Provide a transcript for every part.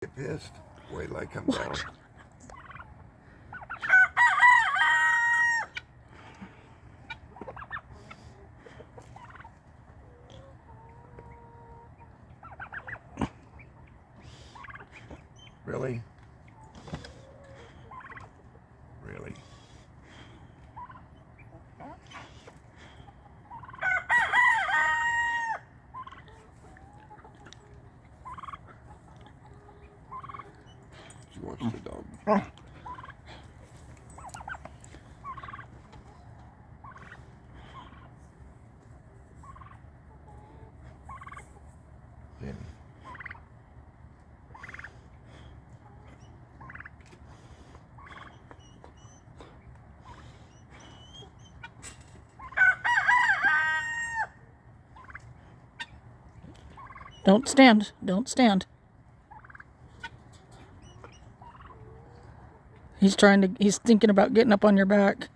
Get pissed. Wait till I come down. Really? Really? She wants the dog. Danny. Don't stand. Don't stand. He's thinking about getting up on your back.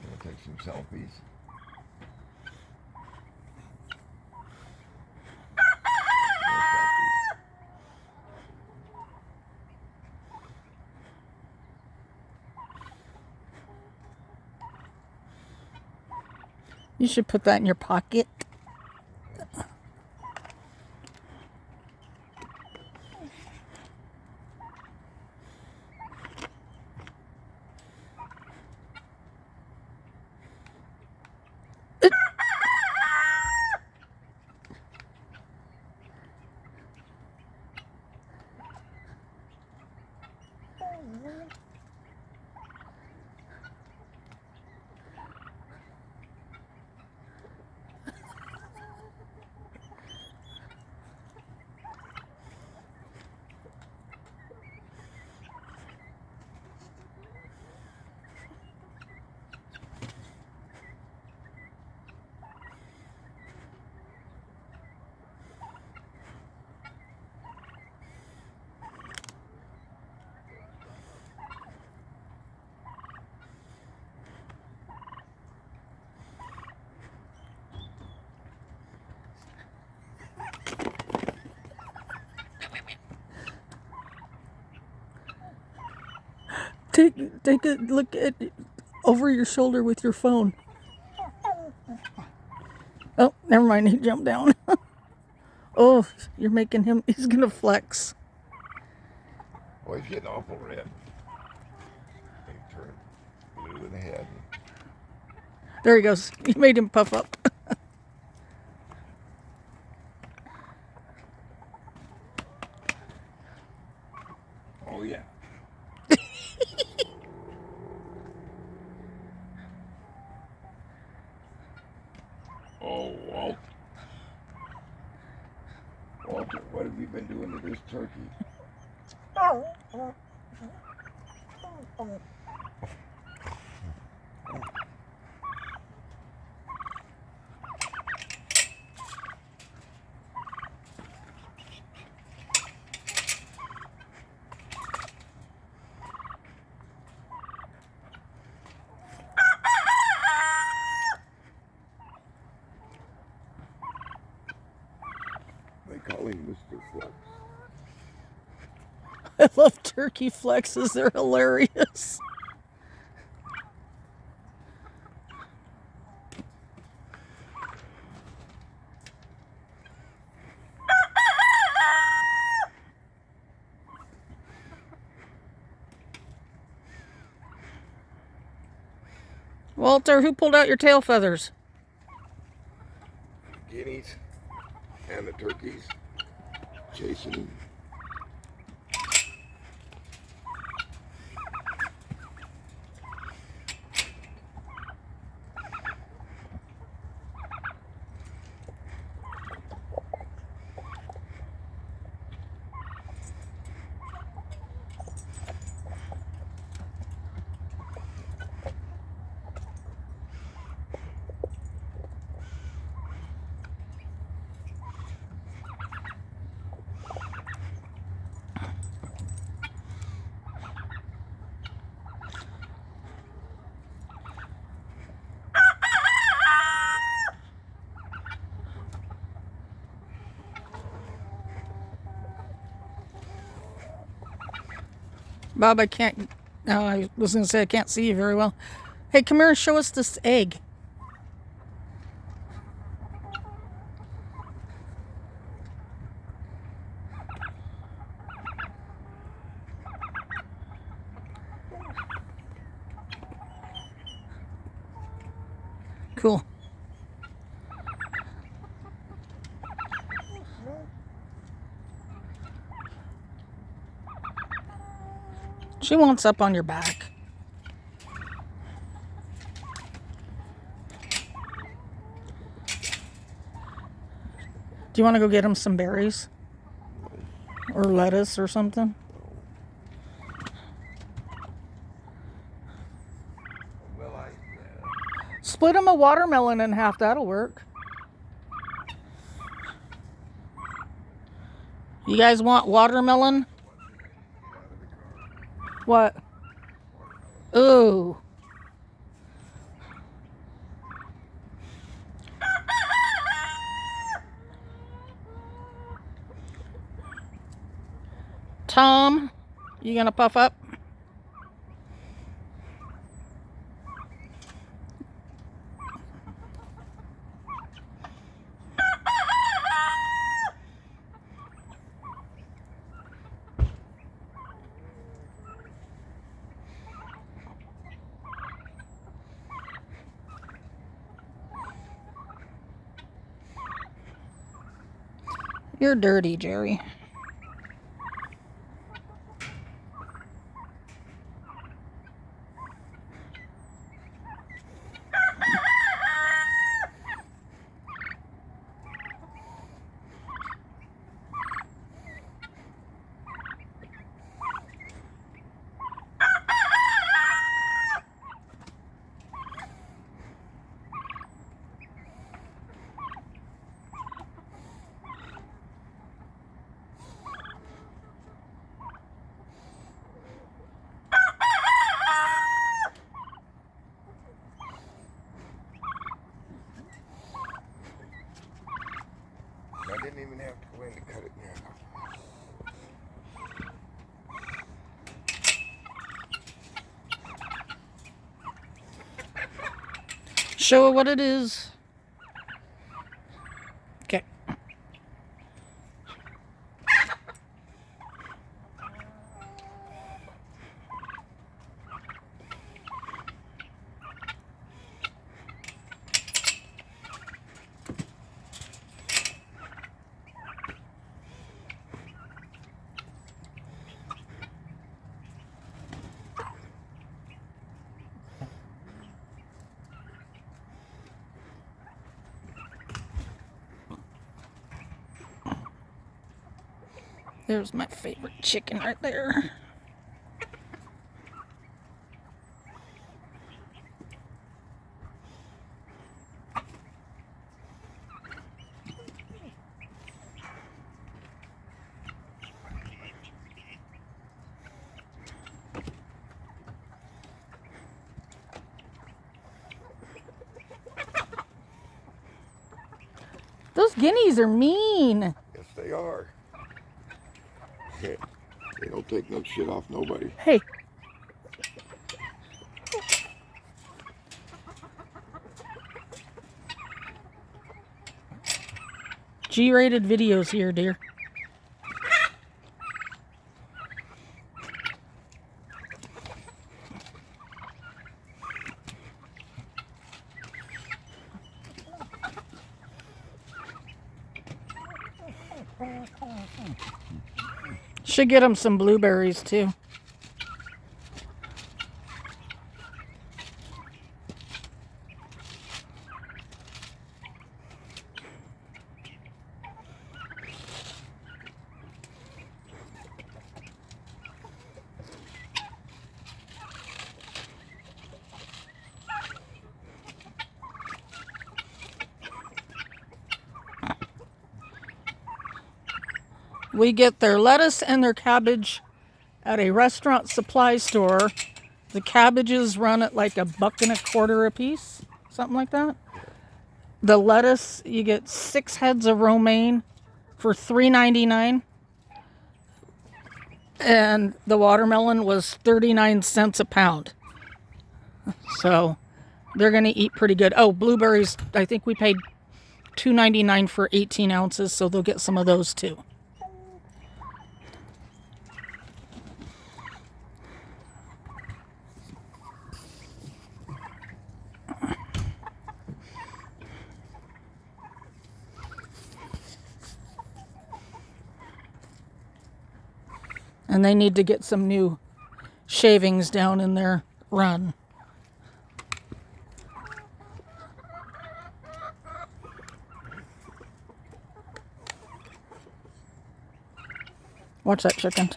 Gonna take some selfies. No selfies. You should put that in your pocket. Take a look at over your shoulder with your phone. Oh, never mind. He jumped down. Oh, you're making him. He's gonna flex. Oh, he's getting awful red. He turned blue in the head. There he goes. You made him puff up. Oh, yeah. Oh, Walt. Walter, what have you been doing to this turkey? They call him Mr. Flex. I love turkey flexes. They're hilarious. Walter, who pulled out your tail feathers? Guineas and the turkeys chasing. Bob, I can't. No, I was going to say I can't see you very well. Hey, come here and show us this egg. Cool. She wants up on your back. Do you want to go get him some berries? Or lettuce or something? Well, Split him a watermelon in half. That'll work. You guys want watermelon? What? Ooh. Tom, you gonna puff up? You're dirty, Jerry. I didn't even have to go in to cut it now. Show her what it is. Okay. There's my favorite chicken right there. Those guineas are mean. Yes, they are. They don't take no shit off nobody. Hey. G-rated videos here, dear. Should get him some blueberries too. We get their lettuce and their cabbage at a restaurant supply store. The cabbages run at like $1.25 a piece, something like that. The lettuce, you get 6 heads of romaine for $3.99. and the watermelon was 39 cents a pound. So they're going to eat pretty good. Oh, blueberries, I think we paid $2.99 for 18 ounces, so they'll get some of those too. And they need to get some new shavings down in their run. Watch that chicken.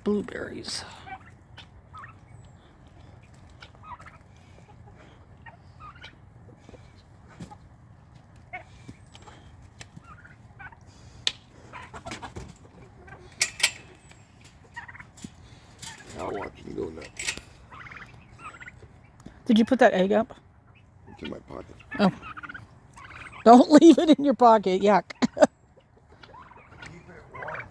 Blueberries. I'll watch him go nuts. Did you put that egg up? It's in my pocket. Oh. Don't leave it in your pocket. Yuck. Keep it warm.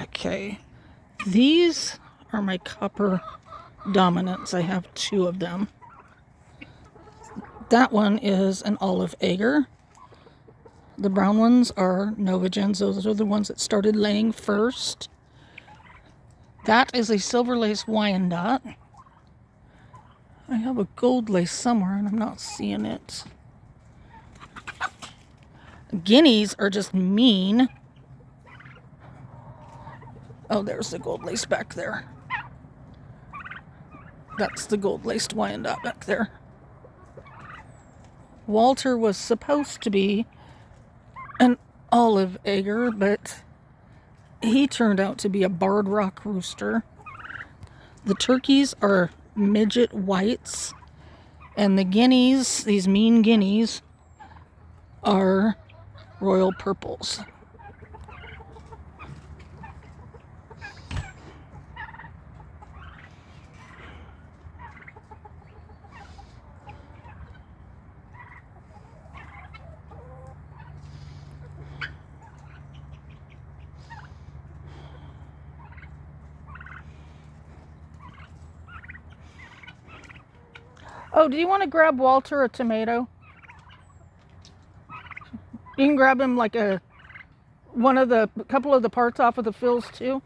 Okay. These are my copper dominants. I have 2 of them. That one is an olive Ager. The brown ones are Novagens. Those are the ones that started laying first. That is a silver lace Wyandotte. I have a gold lace somewhere and I'm not seeing it. Guineas are just mean. Oh, there's the gold lace back there. That's the gold laced Wyandotte back there. Walter was supposed to be an olive Ager, but he turned out to be a barred rock rooster. The turkeys are midget whites, and the guineas, these mean guineas, are royal purples. Oh, do you want to grab Walter a tomato? You can grab him like a couple of the parts off of the fills too.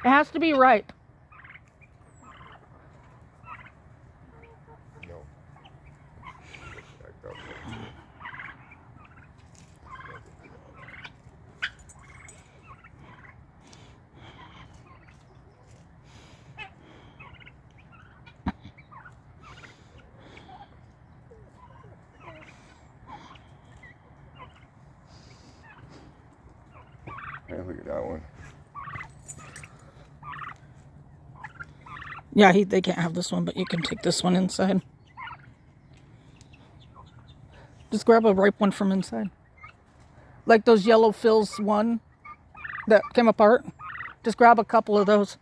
It has to be ripe. No. Back up. Hey, look at that one. Yeah, they can't have this one, but you can take this one inside. Just grab a ripe one from inside. Like those yellow fills one that came apart. Just grab a couple of those.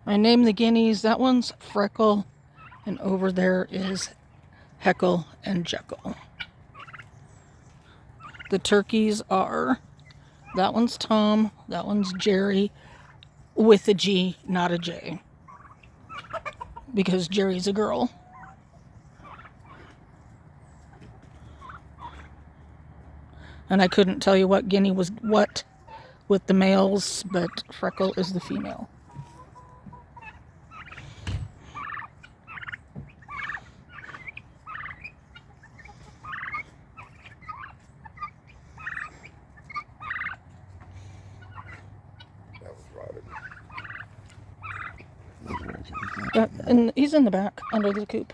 I named the guineas. That one's Freckle, and over there is Heckle and Jekyll. The turkeys are, that one's Tom, that one's Jerry, with a G, not a J, because Jerry's a girl. And I couldn't tell you what guinea was what with the males, but Freckle is the female. That was Robin. And he's in the back, under the coop.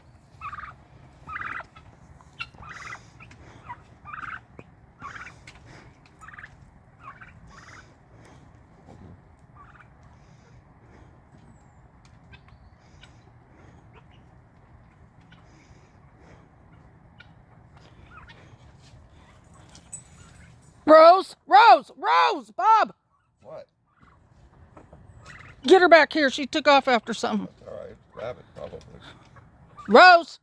Rose, Bob! What? Get her back here. She took off after something. That's all right. Rabbit, probably. Rose!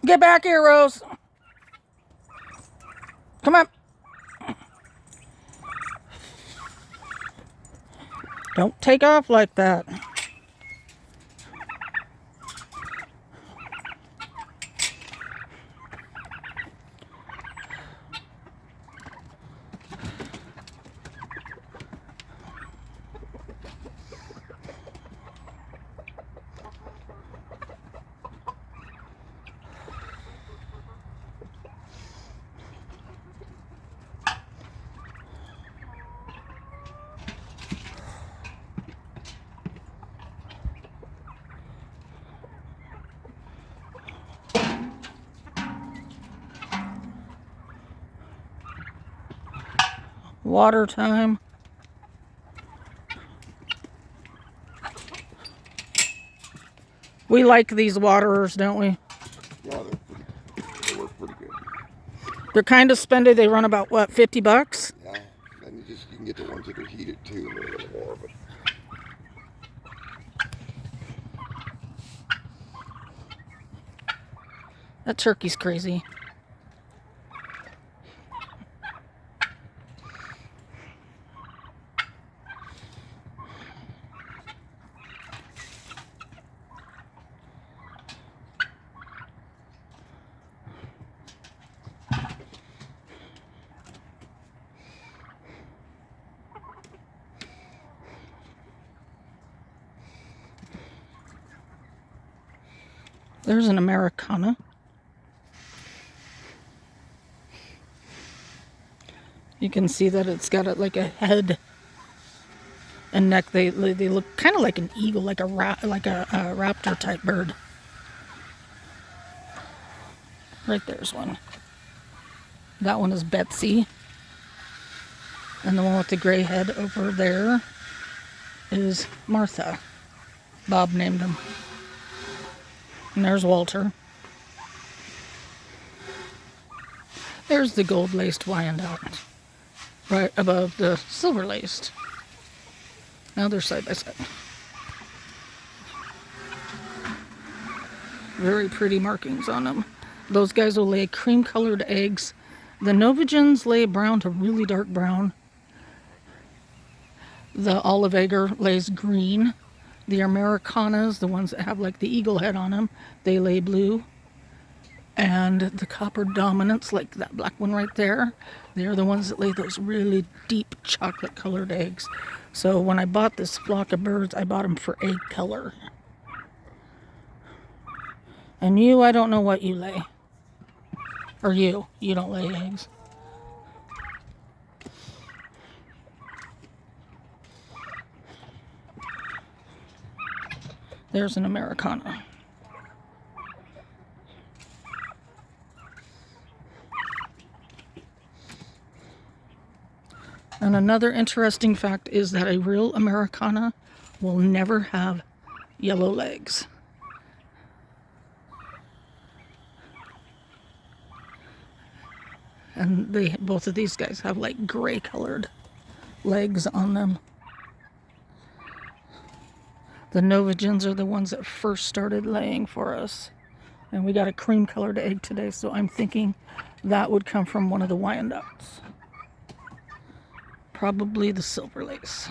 Get back here, Rose. Come on. Don't take off like that. Water time. We like these waterers, don't we? Yeah, they work pretty good. They're kind of spendy. They run about, what, $50? Yeah, and you can get the ones that are heated too, and they're a little more, but That turkey's crazy. There's an Americana. You can see that it's got like a head and neck. They look kind of like an eagle, like a raptor type bird. Right there's one. That one is Betsy. And the one with the gray head over there is Martha. Bob named him. And there's Walter. There's the gold-laced Wyandotte, right above the silver-laced. Now they're side by side. Very pretty markings on them. Those guys will lay cream-colored eggs. The Novagens lay brown to really dark brown. The Olive Egger lays green. The Americanas, the ones that have like the eagle head on them, they lay blue. And the Copper Dominants, like that black one right there, they're the ones that lay those really deep chocolate colored eggs. So when I bought this flock of birds, I bought them for egg color. And you, I don't know what you lay. Or you don't lay eggs. There's an Americana. And another interesting fact is that a real Americana will never have yellow legs. And both of these guys have like gray colored legs on them. The Novagens are the ones that first started laying for us. And we got a cream colored egg today, so I'm thinking that would come from one of the Wyandottes. Probably the Silver Lace.